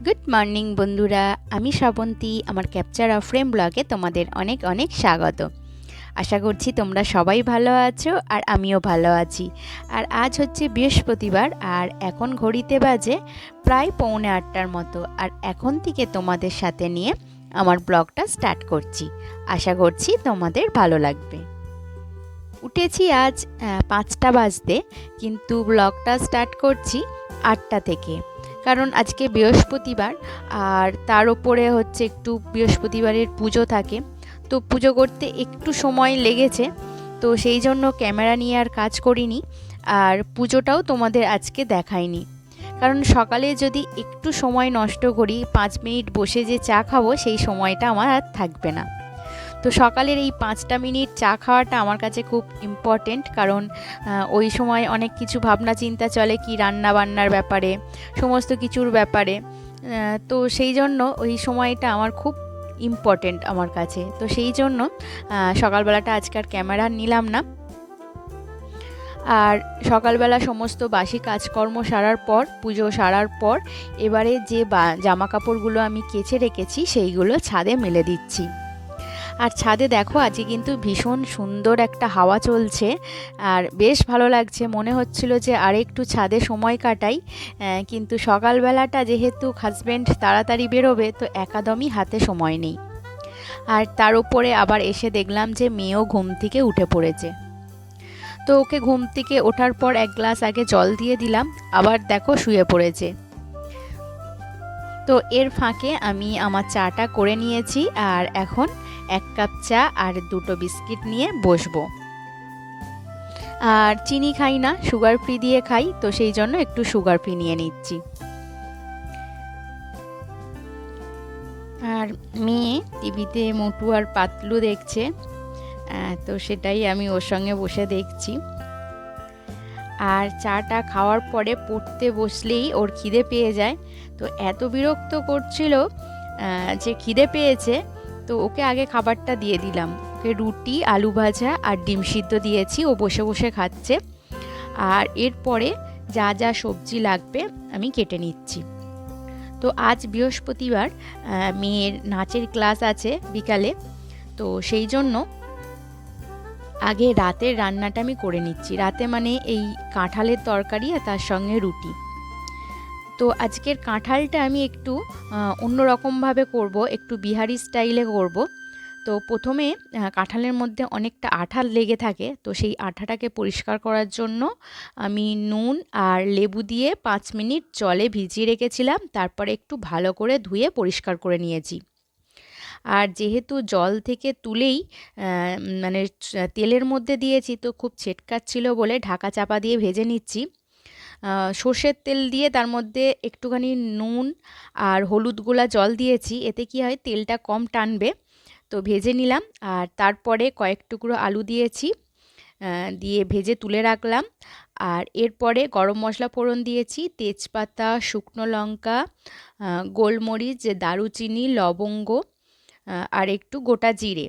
Good morning বন্ধুরা, আমি শ্রাবন্তী। আমার ক্যাপচার অফ ফ্রেম ব্লগে তোমাদের অনেক অনেক স্বাগত। আশা করছি তোমরা সবাই ভালো আছো আর আমিও ভালো আছি। আর আজ হচ্ছে বৃহস্পতিবার আর এখন ঘড়িতে বাজে প্রায় 7:45 মতো। আর এখন থেকে তোমাদের সাথে নিয়ে আমার ব্লগটা স্টার্ট করছি। আশা করছি তোমাদের ভালো লাগবে। উঠেছি আজ 5টা বাজতে, কিন্তু ব্লগটা স্টার্ট করছি 8টা থেকে, কারণ আজকে বৃহস্পতিবার আর তার উপরে হচ্ছে একটু বৃহস্পতিবারের পুজো থাকে, তো পুজো করতে একটু সময় লেগেছে, তো সেই জন্য ক্যামেরা নিয়ে আর কাজ করিনি। আর পুজোটাও তোমাদের আজকে দেখাইনি, কারণ সকালে যদি একটু সময় নষ্ট করি, 5 মিনিট বসে যে চা খাবো সেই সময়টা আমার আর থাকবে না। তো সকালের এই 5টা মিনিট চা খাওয়াটা আমার কাছে খুব ইম্পর্টেন্ট, কারণ ওই সময় অনেক কিছু ভাবনা চিন্তা চলে, কি রান্না বান্নার ব্যাপারে, সমস্ত কিছুর ব্যাপারে। তো সেই জন্য ওই সময়টা আমার খুব ইম্পর্টেন্ট আমার কাছে। তো সেই জন্য সকালবেলাটা আজকাল ক্যামেরা নিলাম না। আর সকালবেলা সমস্ত বাসি কাজকর্ম সারার পর, পুজো সারার পর, এবারে যে জামা কাপড়গুলো আমি কেচে রেখেছি সেইগুলো ছাদে মেলে দিচ্ছি। আর ছাদে দেখো আজকে কিন্তু ভীষণ সুন্দর একটা হাওয়া চলছে আর বেশ ভালো লাগছে। মনে হচ্ছিল যে আর একটু ছাদে সময় কাটাই, কিন্তু সকালবেলাটা যেহেতু হাজব্যান্ড তাড়াতাড়ি বেরোবে, তো একদমই হাতে সময় নেই। আর তার উপরে আবার এসে দেখলাম যে মেয়েও ঘুম থেকে উঠে পড়েছে। তো ওকে ঘুম থেকে ওঠার পর 1 গ্লাস আগে জল দিয়ে দিলাম, আবার দেখো শুয়ে পড়েছে। তো এর ফাঁকে আমি আমার চাটা করে নিয়েছি আর এখন 1 কাপ চা আর 2টো বিস্কিট নিয়ে বসবো। আর চিনি খাই না, সুগার ফ্রি দিয়ে খাই, তো সেই জন্য একটু সুগার ফ্রি নিয়ে নিচ্ছি। আর মেয়ে টিভিতে মোটু আর পাতলু দেখছে, তো সেটাই আমি ওর সঙ্গে বসে দেখছি। আর চাটা খাওয়ার পরে পড়তে বসলেই ওর খিদে পেয়ে যায়, তো এত বিরক্ত করছিল যে খিদে পেয়েছে। তো ওকে আগে খাবারটা দিয়ে দিলাম, ওকে রুটি, আলু ভাজা আর ডিম সিদ্ধ দিয়েছি, ও বসে বসে খাচ্ছে। আর এরপরে যা যা সবজি লাগবে আমি কেটে নিচ্ছি। তো আজ বৃহস্পতিবার, মেয়ের নাচের ক্লাস আছে বিকালে, তো সেই জন্য আগে রাতের রান্নাটা আমি করে নিচ্ছি। রাতে মানে এই কাঁঠালের তরকারি আর তার সঙ্গে রুটি। তো আজকের কাঁঠালটা আমি একটু অন্যরকমভাবে করব, একটু বিহারি স্টাইলে করব। তো প্রথমে কাঁঠালের মধ্যে অনেকটা আঠা লেগে থাকে, তো সেই আঠাটাকে পরিষ্কার করার জন্য আমি নুন আর লেবু দিয়ে 5 মিনিট জলে ভিজিয়ে রেখেছিলাম, তারপরে একটু ভালো করে ধুয়ে পরিষ্কার করে নিয়েছি। আর যেহেতু জল থেকে তুলেই মানে তেলের মধ্যে দিয়েছি, তো খুব ছেটকাচ্ছিল বলে ঢাকা চাপা দিয়ে ভেজে নিচ্ছি। সর্ষের তেল দিয়ে তার মধ্যে একটুখানি নুন আর হলুদ গোলা জল দিয়েছি, এতে কি হয় তেলটা কম টানবে। তো ভেজে নিলাম আর তারপরে কয়েক টুকরো আলু দিয়েছি, দিয়ে ভেজে তুলে রাখলাম। আর এরপরে গরম মশলা ফোড়ন দিয়েছি, তেজপাতা, শুকনো লঙ্কা, গোলমরিচ, দারুচিনি, লবঙ্গ আর একটু গোটা জিরে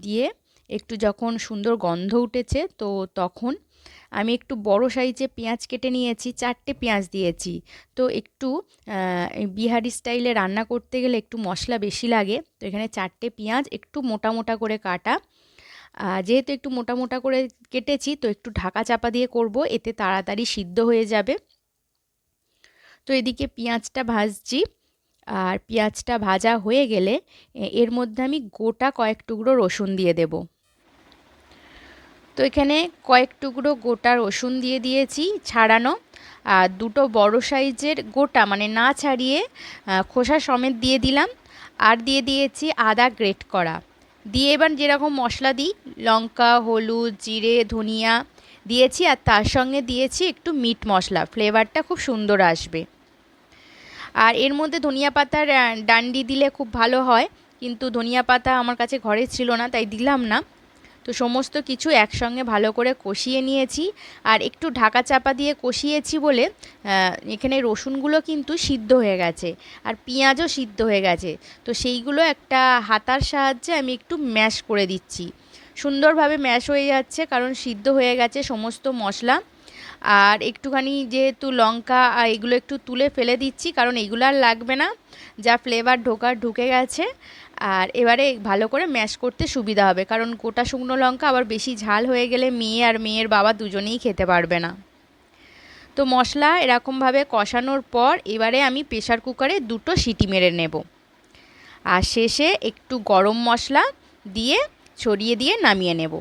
দিয়ে একটু যখন সুন্দর গন্ধ উঠেছে, তো তখন আমি একটু বড় সাইজে পেঁয়াজ কেটে নিয়েছি, 4টে পেঁয়াজ দিয়েছি। তো একটু বিহারি স্টাইলে রান্না করতে গেলে একটু মশলা বেশি লাগে, তো এখানে 4টে পেঁয়াজ একটু মোটা মোটা করে কাটা। যেহেতু একটু মোটা মোটা করে কেটেছি, তো একটু ঢাকা চাপা দিয়ে করব, এতে তাড়াতাড়ি সিদ্ধ হয়ে যাবে। তো এদিকে পেঁয়াজটা ভাজছি, আর পেঁয়াজটা ভাজা হয়ে গেলে এর মধ্যে আমি গোটা কয়েক টুকরো রসুন দিয়ে দেব। তো এখানে কয়েক টুকরো গোটা রসুন দিয়ে দিয়েছি ছাড়ানো, আর 2টো বড় সাইজের গোটা মানে না ছাড়িয়ে খোসা সমেত দিয়ে দিলাম। আর দিয়ে দিয়েছি আদা গ্রেট করা, দিয়ে এবার যেরকম মশলা দিই লঙ্কা, হলুদ, জিরে, ধনিয়া দিয়েছি, আর তার সঙ্গে দিয়েছি একটু মিট মশলা, ফ্লেভারটা খুব সুন্দর আসবে। আর এর মধ্যে ধনিয়া পাতার ডান্ডি দিলে খুব ভালো হয়, কিন্তু ধনিয়া পাতা আমার কাছে ঘরে ছিল না, তাই দিলাম না। তো সমস্ত কিছু একসঙ্গে ভালো করে কষিয়ে নিয়েছি, আর একটু ঢাকা চাপা দিয়ে কষিয়েছি বলে এখানে রসুনগুলো কিন্তু সিদ্ধ হয়ে গেছে আর পেঁয়াজও সিদ্ধ হয়ে গেছে। তো সেইগুলো একটা হাতার সাহায্যে আমি একটু ম্যাশ করে দিচ্ছি, সুন্দরভাবে ম্যাশ হয়ে যাচ্ছে, কারণ সিদ্ধ হয়ে গেছে সমস্ত মশলা। আর একটুখানি যেহেতু লঙ্কা আর এগুলো একটু তুলে ফেলে দিচ্ছি, কারণ এগুলো আর লাগবে না, যা ফ্লেভার ঢুকে গেছে। আর এবারে ভালো করে ম্যাশ করতে সুবিধা হবে, কারণ গোটা শুকনো লঙ্কা আবার বেশি ঝাল হয়ে গেলে মেয়ে আর মেয়ের বাবা দুজনেই খেতে পারবে না। তো মশলা এরকমভাবে কষানোর পর এবারে আমি প্রেসার কুকারে 2টো সিটি মেরে নেব। আর শেষে একটু গরম মশলা দিয়ে ছড়িয়ে দিয়ে নামিয়ে নেব।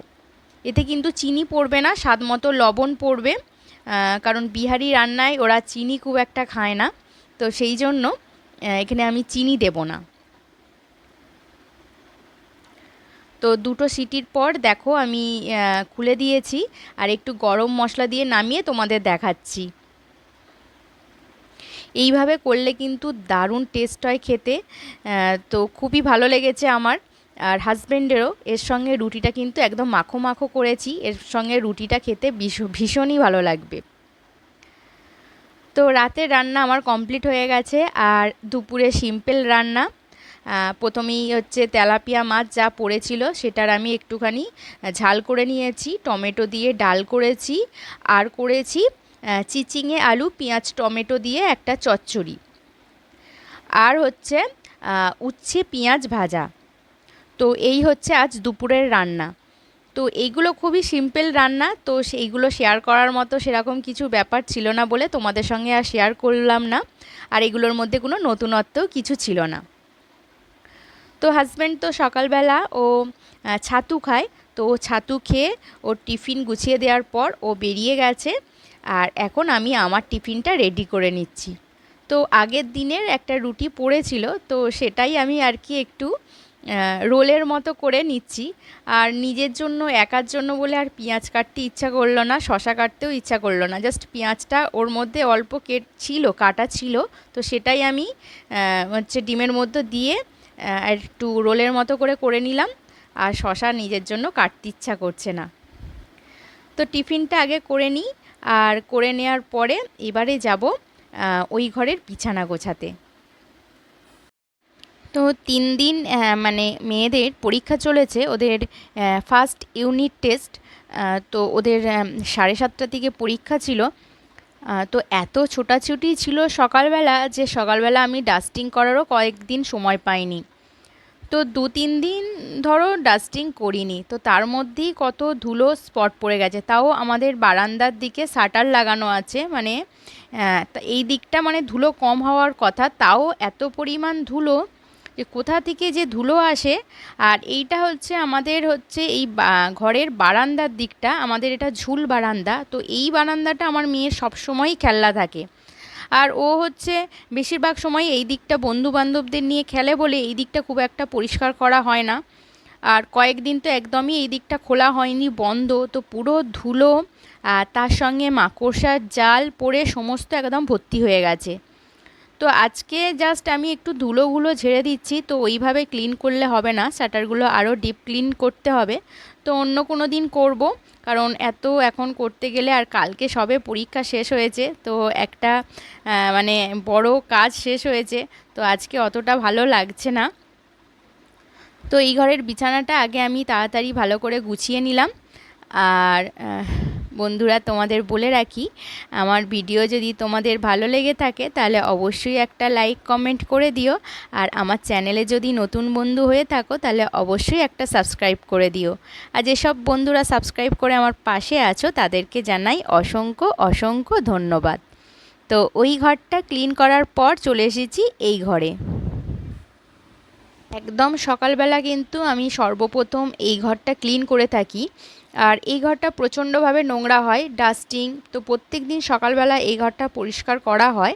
এতে কিন্তু চিনি পড়বে না, স্বাদ মতো লবণ পড়বে, কারণ বিহারি রান্নায় ওরা চিনি খুব একটা খায় না, তো সেই জন্য এখানে আমি চিনি দেব না। তো 2টো সিটির পর দেখো আমি খুলে দিয়েছি, আর একটু গরম মশলা দিয়ে নামিয়ে তোমাদের দেখাচ্ছি। এইভাবে করলে কিন্তু দারুণ টেস্ট হয় খেতে, তো খুবই ভালো লেগেছে আমার আর হাজব্যান্ডেরও। এর সঙ্গে রুটিটা কিন্তু একদম মাখো মাখো করেছি, এর সঙ্গে রুটিটা খেতে ভীষণই ভালো লাগবে। তো রাতের রান্না আমার কমপ্লিট হয়ে গেছে। আর দুপুরে সিম্পল রান্না, প্রথমেই হচ্ছে তেলাপিয়া মাছ যা পড়েছিল সেটার আমি একটুখানি ঝাল করে নিয়েছি, টমেটো দিয়ে ডাল করেছি, আর করেছি চিচিঙে আলু পেঁয়াজ টমেটো দিয়ে একটা চচ্চড়ি, আর হচ্ছে উচ্ছে পেঁয়াজ ভাজা। তো এই হচ্ছে আজ দুপুরের রান্না। তো এইগুলো খুবই সিম্পল রান্না, তো সেইগুলো শেয়ার করার মতো সেরকম কিছু ব্যাপার ছিল না বলে তোমাদের সঙ্গে আর শেয়ার করলাম না। আর এগুলোর মধ্যে কোনো নতুনত্বও কিছু ছিল না। তো হাজব্যান্ড তো সকালবেলা ও ছাতু খায়, তো ও ছাতু খেয়ে ওর টিফিন গুছিয়ে দেওয়ার পর ও বেরিয়ে গেছে। আর এখন আমি আমার টিফিনটা রেডি করে নিচ্ছি। তো আগের দিনের একটা রুটি পড়েছিল, তো সেটাই আমি আর কি একটু রোলের মতো করে নিচ্ছি। আর নিজের জন্য একার জন্য বলে আর পেঁয়াজ কাটতে ইচ্ছা করলো না, শশা কাটতেও ইচ্ছা করলো না, জাস্ট পেঁয়াজটা ওর মধ্যে অল্প কাটা ছিল, তো সেটাই আমি হচ্ছে ডিমের মধ্যে দিয়ে একটু রোলের মতো করে নিলাম। আর শশা নিজের জন্য কাটতে ইচ্ছা করছে না। তো টিফিনটা আগে করে নিই, আর করে নেওয়ার পরে এবারে যাব ওই ঘরের বিছানা গোছাতে। তো 3 দিন মানে মেয়েদের পরীক্ষা চলেছে, ওদের ফার্স্ট ইউনিট টেস্ট। তো ওদের 7:30 থেকে পরীক্ষা ছিল। তো এত ছোটাছুটি ছিল সকালবেলা, যে সকালবেলা আমি ডাস্টিং করারও কয়েকদিন সময় পাইনি। তো 2-3 দিন ধরো ডাস্টিং করিনি, তো তার মধ্যেই কত ধুলো স্পট পড়ে গেছে। তাও আমাদের বারান্দার দিকে শাটার লাগানো আছে, মানে এই দিকটা মানে ধুলো কম হওয়ার কথা, তাও এত পরিমাণ ধুলো যে কোথা থেকে যে ধুলো আসে। আর এইটা হচ্ছে আমাদের হচ্ছে এই ঘরের বারান্দার দিকটা, আমাদের এটা ঝুল বারান্দা, তো এই বারান্দাটা আমার মেয়ের সবসময়ই খেলনা থাকে। আর ও হচ্ছে বেশিরভাগ সময় এই দিকটা বন্ধু বান্ধবদের নিয়ে খেলে বলে এই দিকটা খুব একটা পরিষ্কার করা হয় না। আর কয়েকদিন তো একদমই এই দিকটা খোলা হয়নি, বন্ধ, তো পুরো ধুলো আর তার সঙ্গে মাকড়সার জাল পড়ে সমস্ত একদম ভর্তি হয়ে গেছে। তো আজকে জাস্ট আমি একটু ধুলোগুলো ঝেড়ে দিচ্ছি, তো ওইভাবে ক্লিন করলে হবে না, শাটারগুলো আরও ডিপ ক্লিন করতে হবে। তো অন্য কোনো দিন করব, কারণ এত এখন করতে গেলে, আর কালকে সবে পরীক্ষা শেষ হয়েছে, তো একটা মানে বড় কাজ শেষ হয়েছে, তো আজকে অতটা ভালো লাগছে না। তো এই ঘরের বিছানাটা আগে আমি তাড়াতাড়ি ভালো করে গুছিয়ে নিলাম। আর বন্ধুরা, তোমাদের বলে রাখি, আমার ভিডিও যদি তোমাদের ভালো লেগে থাকে তাহলে অবশ্যই একটা লাইক কমেন্ট করে দিও। আর আমার চ্যানেলে যদি নতুন বন্ধু হয়ে থাকো তাহলে অবশ্যই একটা সাবস্ক্রাইব করে দিও। আর যেসব বন্ধুরা সাবস্ক্রাইব করে আমার পাশে আছো তাদেরকে জানাই অসংখ্য অসংখ্য ধন্যবাদ। তো ওই ঘরটা ক্লিন করার পর চলে এসেছি এই ঘরে। একদম সকালবেলা কিন্তু আমি সর্বপ্রথম এই ঘরটা ক্লিন করে থাকি। আর এই ঘরটা প্রচণ্ডভাবে নোংরা হয়, ডাস্টিং, তো প্রত্যেক দিন সকালবেলা এই ঘরটা পরিষ্কার করা হয়।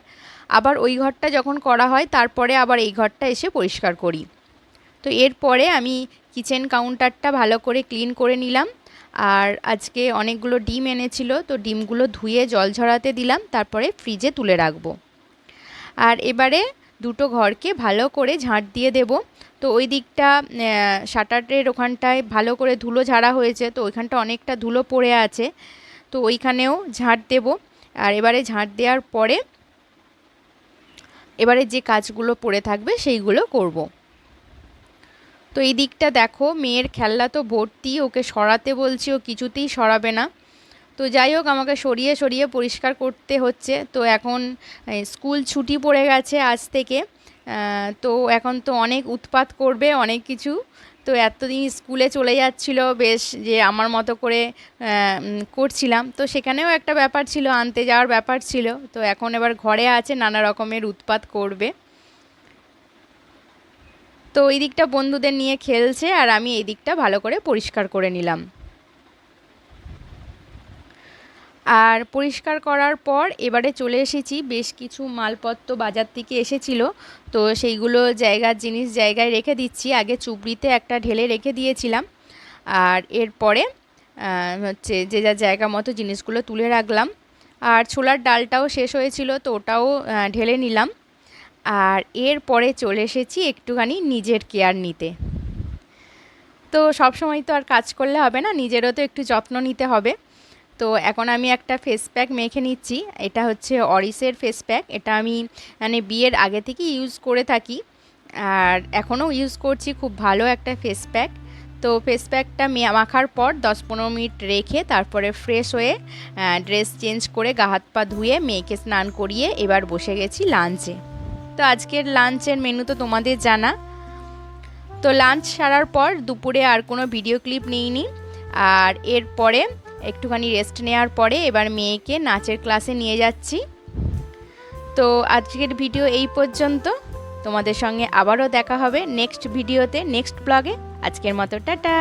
আবার ওই ঘরটা যখন করা হয় তারপরে আবার এই ঘরটা এসে পরিষ্কার করি। তো এরপরে আমি কিচেন কাউন্টারটা ভালো করে ক্লিন করে নিলাম। আর আজকে অনেকগুলো ডিম এনেছিল, তো ডিমগুলো ধুয়ে জল ঝরাতে দিলাম, তারপরে ফ্রিজে তুলে রাখবো। আর এবারে 2টো ঘরকে ভালো করে ঝাঁট দিয়ে দেব। তো ওই দিকটা শাটারের ওখানটায় ভালো করে ধুলো ঝাড়া হয়েছে, তো ওইখানটা অনেকটা ধুলো পড়ে আছে, তো ওইখানেও ঝাঁট দেব। আর এবারে ঝাঁট দেওয়ার পরে এবারে যে কাজগুলো পড়ে থাকবে সেইগুলো করব। তো এই দিকটা দেখো, মেয়ের খেলনা তো ভর্তি, ওকে সরাতে বলছি, ও কিছুতেই সরাবে না। তো যাই হোক, আমাকে সরিয়ে সরিয়ে পরিষ্কার করতে হচ্ছে। তো এখন স্কুল ছুটি পড়ে গেছে আজ থেকে। তো এখন তো অনেক উৎপাত করবে, অনেক কিছু। তো এতদিন স্কুলে চলে যাচ্ছিল বেশ, যে আমার মতো করে করছিলাম, তো সেখানেও একটা ব্যাপার ছিল, আনতে যাওয়ার ব্যাপার ছিল। তো এখন এবার ঘরে আছে, নানা রকমের উৎপাত করবে। তো এই দিকটা বন্ধুদের নিয়ে খেলছে, আর আমি এই দিকটা ভালো করে পরিষ্কার করে নিলাম। আর পরিষ্কার করার পর এবারে চলে এসেছি, বেশ কিছু মালপত্র বাজার থেকে এসেছিল, তো সেইগুলো জিনিস জায়গায় রেখে দিচ্ছি। আগে চুবড়িতে একটা ঢেলে রেখে দিয়েছিলাম, আর এরপরে হচ্ছে যে যার জায়গা মতো জিনিসগুলো তুলে রাখলাম। আর ছোলার ডালটাও শেষ হয়েছিল, তো ওটাও ঢেলে নিলাম। আর এরপরে চলে এসেছি একটুখানি নিজের কেয়ার নিতে। তো সব সময় তো আর কাজ করলে হবে না, নিজেরও তো একটু যত্ন নিতে হবে। তো এখন আমি একটা ফেস প্যাক মেখে নিচ্ছি। এটা হচ্ছে অরিসের ফেস প্যাক। এটা আমি মানে বিয়ের আগে থেকে ইউজ করে থাকি, আর এখনও ইউজ করছি। খুব ভালো একটা ফেস প্যাক। তো ফেস প্যাকটা মাখার পর 10-15 মিনিট রেখে তারপরে ফ্রেশ হয়ে ড্রেস চেঞ্জ করে গা হাত পা ধুয়ে মেয়েকে স্নান করিয়ে এবার বসে গেছি লাঞ্চে। তো আজকের লাঞ্চের মেনু তো তোমাদের জানা। তো লাঞ্চ সারার পর দুপুরে আর কোনো ভিডিও ক্লিপ নিইনি, আর এরপরে একটুখানি রেস্ট নেওয়ার পরে এবার মেয়েকে নাচের ক্লাসে নিয়ে যাচ্ছি। তো আজকের ভিডিও এই পর্যন্ত। তোমাদের সঙ্গে আবারও দেখা হবে নেক্সট ভিডিওতে, নেক্সট ব্লগে। আজকের মতো টাটা।